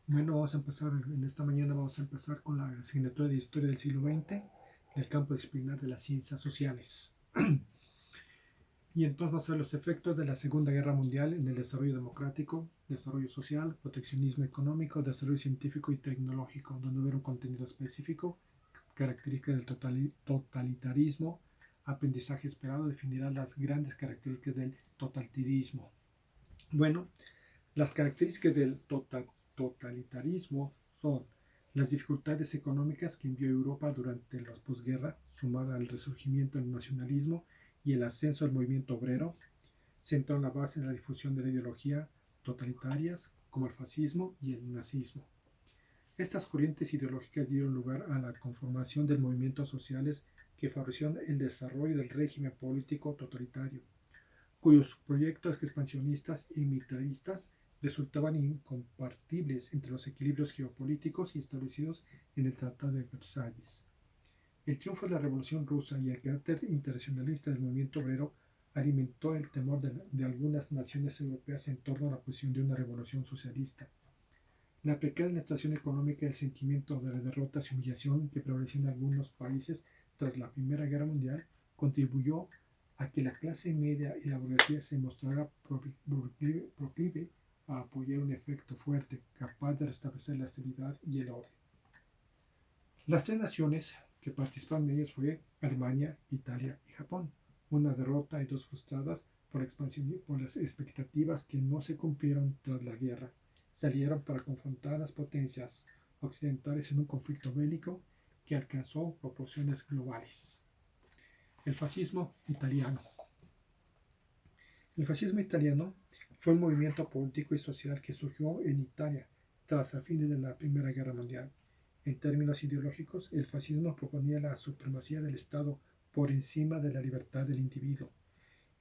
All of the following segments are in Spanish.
Bueno, vamos a empezar en esta mañana, vamos a empezar con la asignatura de Historia del siglo XX del campo disciplinar de las ciencias sociales. Y entonces vamos a ver los efectos de la Segunda Guerra Mundial en el desarrollo democrático, desarrollo social, proteccionismo económico, desarrollo científico y tecnológico, donde hubiera un contenido específico, características del totalitarismo, aprendizaje esperado, definirá las grandes características del totalitarismo. Bueno, las características del totalitarismo son las dificultades económicas que envió Europa durante la posguerra, sumada al resurgimiento del nacionalismo y el ascenso del movimiento obrero, sentó la base de la difusión de la ideología totalitarias como el fascismo y el nazismo. Estas corrientes ideológicas dieron lugar a la conformación de movimientos sociales que favorecieron el desarrollo del régimen político totalitario, cuyos proyectos expansionistas y militaristas resultaban incompatibles entre los equilibrios geopolíticos y establecidos en el Tratado de Versalles. El triunfo de la Revolución Rusa y el carácter internacionalista del movimiento obrero alimentó el temor de algunas naciones europeas en torno a la posición de una revolución socialista. La precaria situación económica y el sentimiento de la derrota y humillación que prevalecía en algunos países tras la Primera Guerra Mundial contribuyó a que la clase media y la burguesía se mostrara proclive a apoyar un efecto fuerte, capaz de restablecer la estabilidad y el orden. Las tres naciones que participaron en ellas fue Alemania, Italia y Japón. Una derrota y dos frustradas por las expectativas que no se cumplieron tras la guerra. Salieron para confrontar a las potencias occidentales en un conflicto bélico que alcanzó proporciones globales. El fascismo italiano. El fascismo italiano fue un movimiento político y social que surgió en Italia tras el fin de la Primera Guerra Mundial. En términos ideológicos, el fascismo proponía la supremacía del Estado por encima de la libertad del individuo.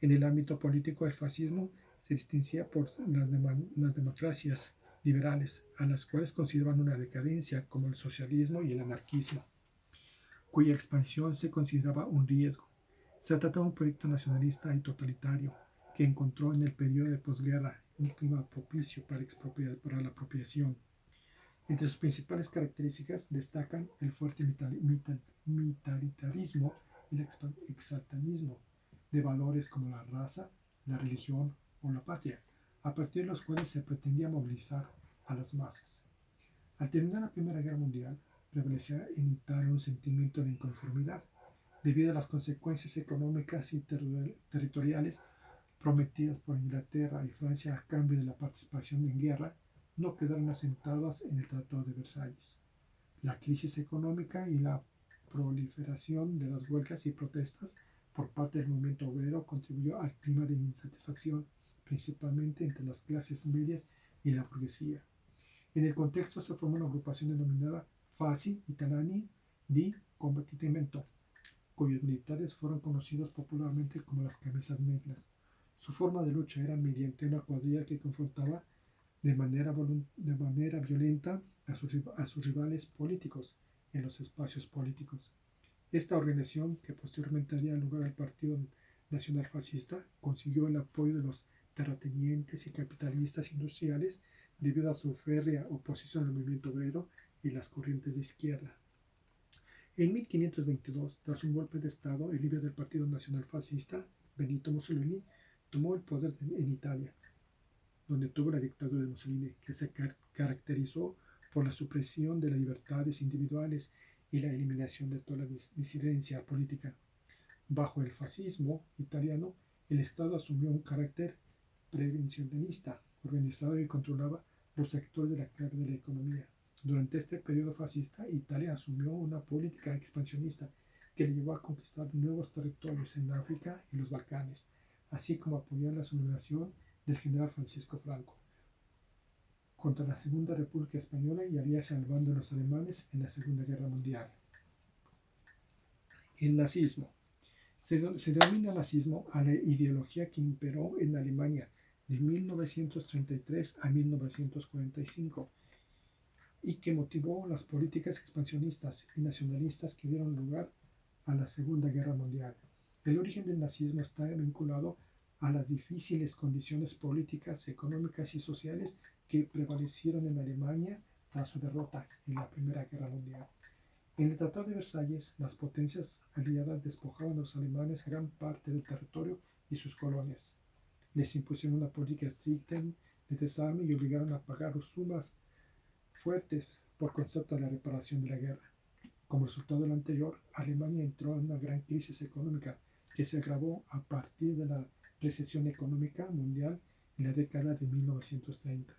En el ámbito político, el fascismo se distinguía por las democracias liberales, a las cuales consideraban una decadencia, como el socialismo y el anarquismo, cuya expansión se consideraba un riesgo. Se trataba de un proyecto nacionalista y totalitario que encontró en el periodo de posguerra un clima propicio para la apropiación. Entre sus principales características destacan el fuerte militarismo y el exaltanismo de valores como la raza, la religión o la patria, a partir de los cuales se pretendía movilizar a las masas. Al terminar la Primera Guerra Mundial, prevalecía en Italia un sentimiento de inconformidad debido a las consecuencias económicas y territoriales prometidas por Inglaterra y Francia a cambio de la participación en guerra, no quedaron asentadas en el Tratado de Versalles. La crisis económica y la proliferación de las huelgas y protestas por parte del movimiento obrero contribuyó al clima de insatisfacción, principalmente entre las clases medias y la burguesía. En el contexto se formó una agrupación denominada Fasci Italiani di Combattimento, cuyos militares fueron conocidos popularmente como las camisas negras. Su forma de lucha era mediante una cuadrilla que confrontaba de manera violenta a sus rivales políticos en los espacios políticos. Esta organización, que posteriormente daría lugar al Partido Nacional Fascista, consiguió el apoyo de los terratenientes y capitalistas industriales debido a su férrea oposición al movimiento obrero y las corrientes de izquierda. En 1522, tras un golpe de Estado, el líder del Partido Nacional Fascista, Benito Mussolini, tomó el poder en Italia, donde tuvo la dictadura de Mussolini, que se caracterizó por la supresión de las libertades individuales y la eliminación de toda la disidencia política. Bajo el fascismo italiano, el Estado asumió un carácter prevencionista, organizado y controlaba los sectores de la clave de la economía. Durante este periodo fascista, Italia asumió una política expansionista que le llevó a conquistar nuevos territorios en África y los Balcanes, así como apoyar la sublevación del general Francisco Franco contra la Segunda República Española y aliarse al bando de los alemanes en la Segunda Guerra Mundial. El nazismo. Se denomina nazismo a la ideología que imperó en Alemania de 1933 a 1945 y que motivó las políticas expansionistas y nacionalistas que dieron lugar a la Segunda Guerra Mundial. El origen del nazismo está vinculado a las difíciles condiciones políticas, económicas y sociales que prevalecieron en Alemania tras su derrota en la Primera Guerra Mundial. En el Tratado de Versalles, las potencias aliadas despojaban a los alemanes gran parte del territorio y sus colonias. Les impusieron una política estricta de desarme y obligaron a pagar sumas fuertes por concepto de la reparación de la guerra. Como resultado de lo anterior, Alemania entró en una gran crisis económica que se agravó a partir de la recesión económica mundial en la década de 1930.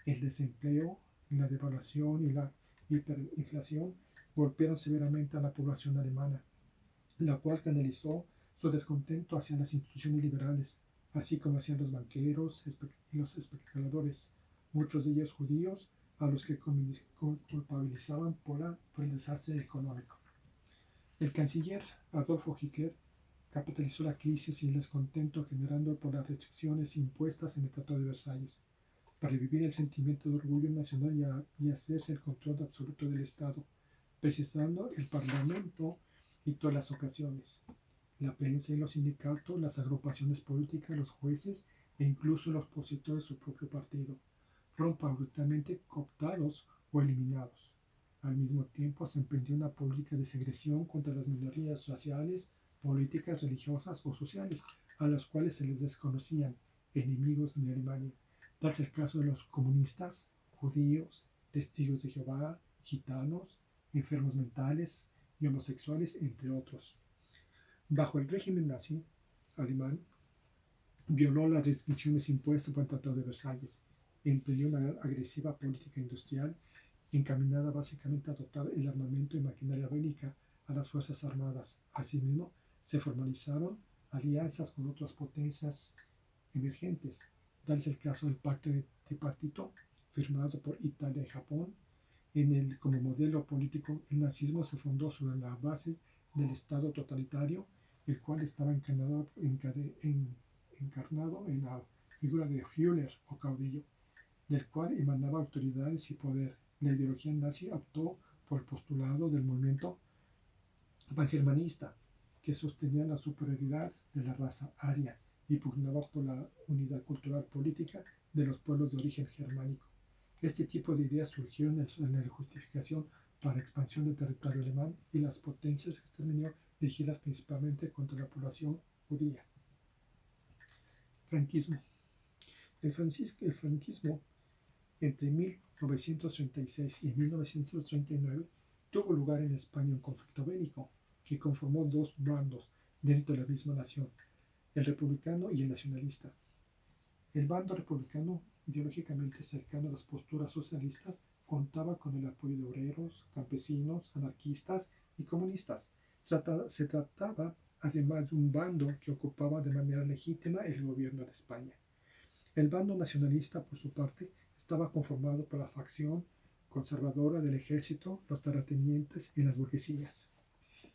El desempleo, la devaluación y la hiperinflación golpearon severamente a la población alemana, la cual canalizó su descontento hacia las instituciones liberales, así como hacia los banqueros y los especuladores, muchos de ellos judíos, a los que culpabilizaban por el desastre económico. El canciller Adolfo Hitler capitalizó la crisis y el descontento generado por las restricciones impuestas en el Tratado de Versalles, para revivir el sentimiento de orgullo nacional y hacerse el control absoluto del Estado, precisando el Parlamento y todas las ocasiones. La prensa y los sindicatos, las agrupaciones políticas, los jueces e incluso los opositores de su propio partido fueron paulatinamente cooptados o eliminados. Al mismo tiempo se emprendió una política de segresión contra las minorías raciales, políticas, religiosas o sociales, a las cuales se les desconocían enemigos de Alemania. Tal es el caso de los comunistas, judíos, testigos de Jehová, gitanos, enfermos mentales y homosexuales, entre otros. Bajo el régimen nazi alemán, violó las restricciones impuestas por el Tratado de Versalles e emprendió una agresiva política industrial encaminada básicamente a dotar el armamento y maquinaria bélica a las Fuerzas Armadas. Asimismo, se formalizaron alianzas con otras potencias emergentes. Tal es el caso del Pacto de Tripartito, firmado por Italia y Japón. Como modelo político, el nazismo se fundó sobre las bases del Estado totalitario, el cual estaba encarnado en la figura de Führer o caudillo, del cual emanaba autoridades y poder. La ideología nazi optó por el postulado del movimiento pangermanista, que sostenía la superioridad de la raza aria y pugnaba por la unidad cultural política de los pueblos de origen germánico. Este tipo de ideas surgieron en la justificación para la expansión del territorio alemán y las potencias exterminio dirigidas principalmente contra la población judía. Franquismo. El franquismo entre 1936 y 1939 tuvo lugar en España un conflicto bélico que conformó dos bandos dentro de la misma nación, el republicano y el nacionalista. El bando republicano, ideológicamente cercano a las posturas socialistas, contaba con el apoyo de obreros, campesinos, anarquistas y comunistas. Se trataba además de un bando que ocupaba de manera legítima el gobierno de España. El bando nacionalista, por su parte, estaba conformado por la facción conservadora del ejército, los terratenientes y las burguesías.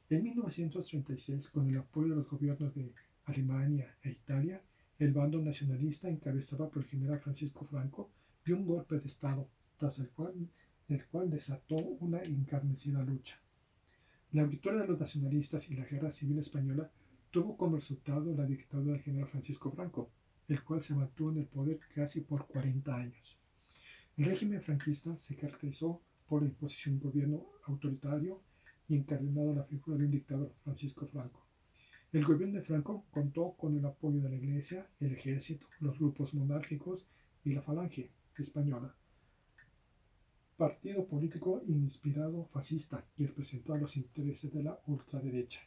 En 1936, con el apoyo de los gobiernos de Alemania e Italia, el bando nacionalista, encabezado por el general Francisco Franco, dio un golpe de Estado, tras el cual desató una encarnecida lucha. La victoria de los nacionalistas y la Guerra Civil Española tuvo como resultado la dictadura del general Francisco Franco, el cual se mantuvo en el poder casi por 40 años. El régimen franquista se caracterizó por la imposición de un gobierno autoritario y encarnado en la figura de un dictador, Francisco Franco. El gobierno de Franco contó con el apoyo de la Iglesia, el ejército, los grupos monárquicos y la Falange española, partido político inspirado fascista que representó a los intereses de la ultraderecha.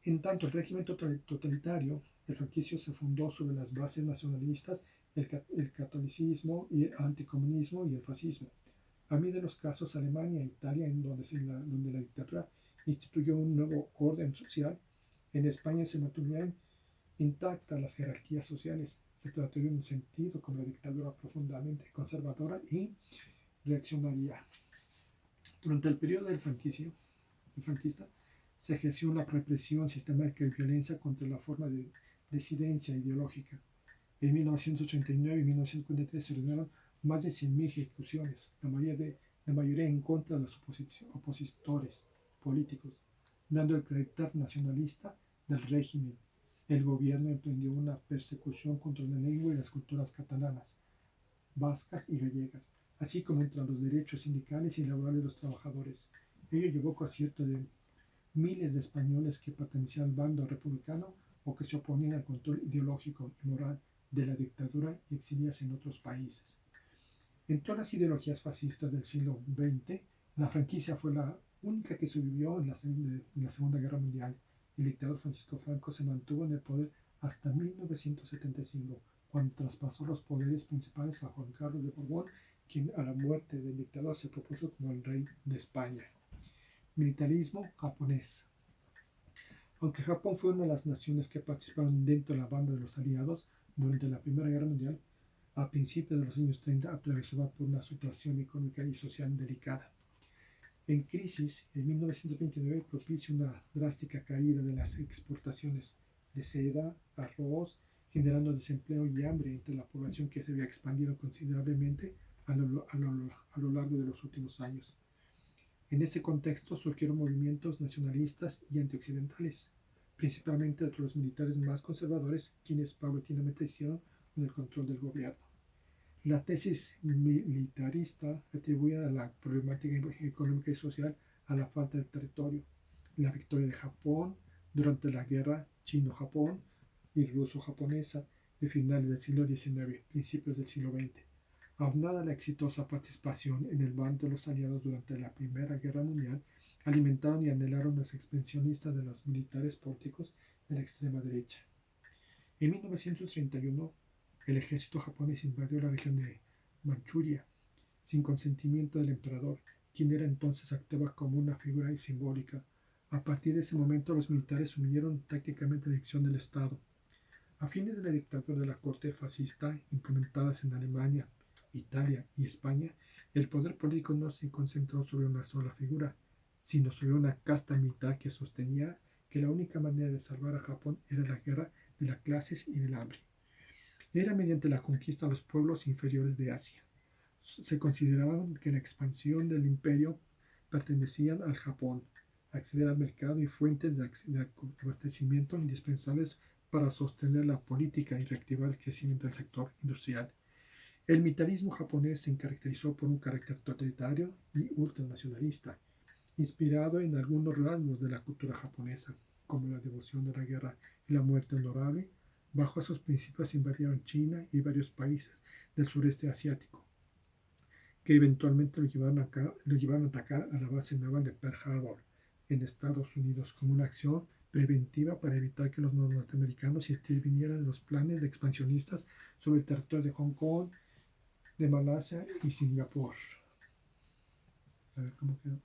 En tanto, el régimen totalitario, el franquismo, se fundó sobre las bases nacionalistas, el catolicismo, y el anticomunismo y el fascismo. A mí de los casos Alemania e Italia, donde la dictadura instituyó un nuevo orden social, en España se mantuvieron intactas las jerarquías sociales. Se trató de un sentido como la dictadura profundamente conservadora y reaccionaria. Durante el periodo del franquista, se ejerció una represión sistemática y violencia contra la forma de disidencia ideológica. En 1989 y 1943 se ordenaron más de 100.000 ejecuciones, la mayoría en contra de los opositores políticos, dando el carácter nacionalista del régimen. El gobierno emprendió una persecución contra la lengua y las culturas catalanas. vascas y gallegas, así como contra los derechos sindicales y laborales de los trabajadores. Ello llevó al concierto de miles de españoles que pertenecían al bando republicano o que se oponían al control ideológico y moral de la dictadura y exiliarse en otros países. En todas las ideologías fascistas del siglo XX, la franquicia fue la única que sobrevivió en la Segunda Guerra Mundial. El dictador Francisco Franco se mantuvo en el poder hasta 1975, cuando traspasó los poderes principales a Juan Carlos de Borbón, quien a la muerte del dictador se propuso como el rey de España. Militarismo japonés. Aunque Japón fue una de las naciones que participaron dentro de la banda de los aliados durante la Primera Guerra Mundial, a principios de los años 30 atravesaba por una situación económica y social delicada. En crisis, en 1929 propició una drástica caída de las exportaciones de seda, arroz, generando desempleo y hambre entre la población que se había expandido considerablemente a lo largo de los últimos años. En ese contexto surgieron movimientos nacionalistas y antioccidentales, principalmente entre los militares más conservadores, quienes paulatinamente hicieron con el control del gobierno. La tesis militarista atribuía a la problemática económica y social a la falta de territorio, la victoria de Japón durante la guerra chino-Japón y ruso-japonesa de finales del siglo XIX, principios del siglo XX, aunada a la exitosa participación en el bando de los aliados durante la Primera Guerra Mundial, alimentaron y anhelaron los expansionistas de los militares políticos de la extrema derecha. En 1931, el ejército japonés invadió la región de Manchuria sin consentimiento del emperador, quien era entonces actuaba como una figura simbólica. A partir de ese momento, los militares asumieron tácticamente la dirección del Estado. A fines de la dictadura de la corte fascista, implementadas en Alemania, Italia y España, el poder político no se concentró sobre una sola figura, sino sobre una casta militar que sostenía que la única manera de salvar a Japón era la guerra de las clases y del hambre. Era mediante la conquista a los pueblos inferiores de Asia. Se consideraba que la expansión del imperio pertenecía al Japón, acceder al mercado y fuentes de abastecimiento indispensables para sostener la política y reactivar el crecimiento del sector industrial. El militarismo japonés se caracterizó por un carácter totalitario y ultranacionalista, inspirado en algunos rasgos de la cultura japonesa, como la devoción de la guerra y la muerte honorable. Bajo esos principios invadieron China y varios países del sureste asiático, que eventualmente lo llevaron a atacar a la base naval de Pearl Harbor en Estados Unidos como una acción preventiva para evitar que los norteamericanos intervinieran en los planes de expansionistas sobre el territorio de Hong Kong, de Malasia y Singapur. A ver cómo quedó.